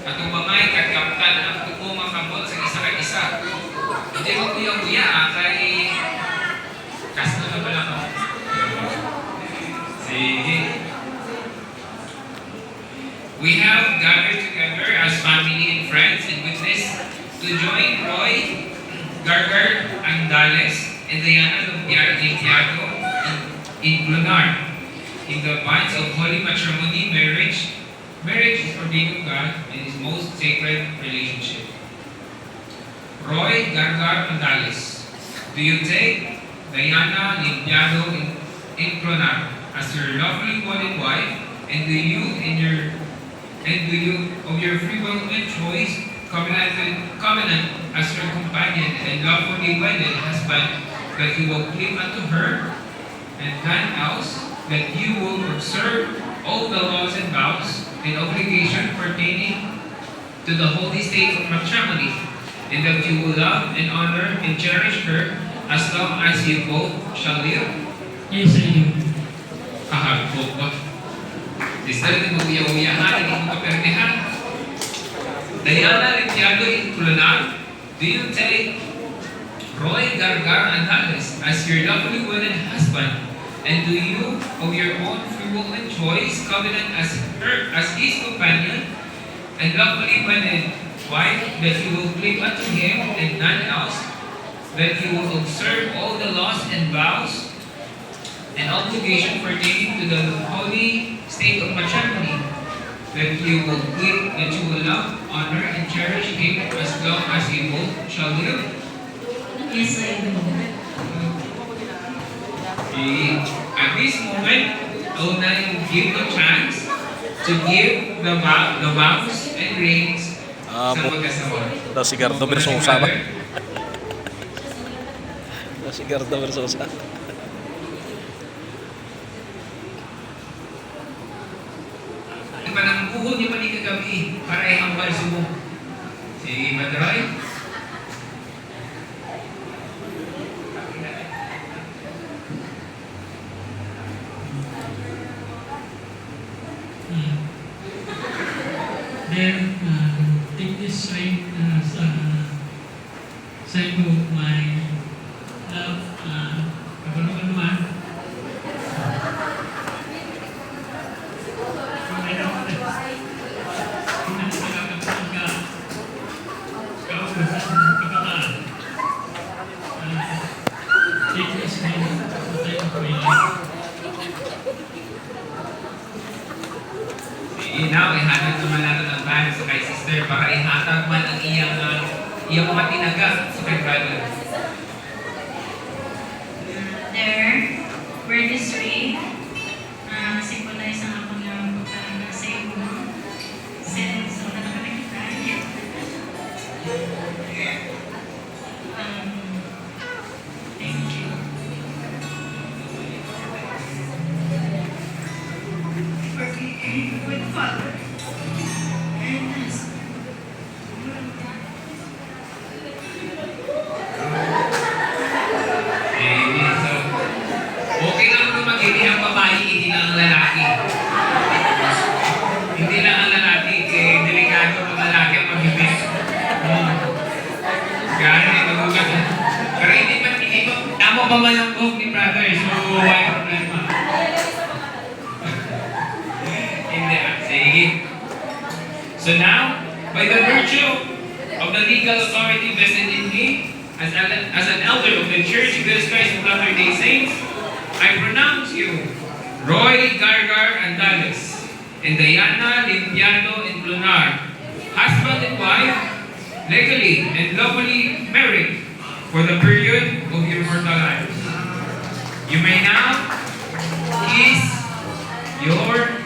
at umangay kagkaptan ang tuko makabot sa isa kag isa. Hindi mo kuya-kuya kay kasto na pala ko. Sige. We have gathered together as family and friends and witness to join Roy Gargar Andales and Diana Limpiado in Lunar in the bonds of holy matrimony marriage. Marriage is ordained of God and is most sacred relationship. Roy Gargar Andales, do you take Diana Limpiado in Lunar as your lovely wedded wife, and do you of your free will and choice covenant as your companion and lawfully wedded husband, that you will cleave unto her and none else, that you will observe all the laws and vows and obligation pertaining to the holy state of matrimony, and that you will love and honor and cherish her as long as you both shall live? Yes, I do. Kahagpo ba? Sister, hindi mo uya-uyahan, hindi mo kapernehan. Diana Limpiado in Lunar, do you take Roy Gargar Andales as your lovely wedded husband, and do you, of your own free will and choice, covenant as his companion and lawfully wedded wife, that you will cleave unto him and none else, that you will observe all the laws and vows and obligation pertaining to the holy state of matrimony, that you will love, honor, and cherish him as long as you both shall live? Yes, I do. Okay. At this moment, I will now give the chance to give the vows and rings sa mag-asawa. Daw si Gardo Versosa ba? Daw si Gardo Versosa. Panangbuhod niyo pa ni kagabi para ihambal sumo. Sige, Madroy. Then, take this ring as a symbol of my love. Kapag naman, take this ring as a type of my life. Sige, now, ihatag naman natin ang band sa kay sister para ihatag man ang iyang mga tinaga sa kay brother. There, where this ring symbolize ang akong pagkakaroon sa iyo. Since wala na kami kita. Thank you. For being with Father and Son. Amen. So, okay lang kung mag-ibig ang babae, hindi lang ang lalaki. Hindi lang ang lalaki, delikado kung lalaki ang mag-ibig. Kaya hindi magugat. Pero hindi pa, tama pa man ang coke ni brother, so why problema? Hindi. Sige. So now, by the virtue of the legal authority vested in me, as an elder of the Church of Jesus Christ of Latter-day Saints, I pronounce you Roy Gargar Andales and Diana Limpiado in Lunar, husband and wife, legally and lawfully married for the period of your mortal lives. You may now kiss your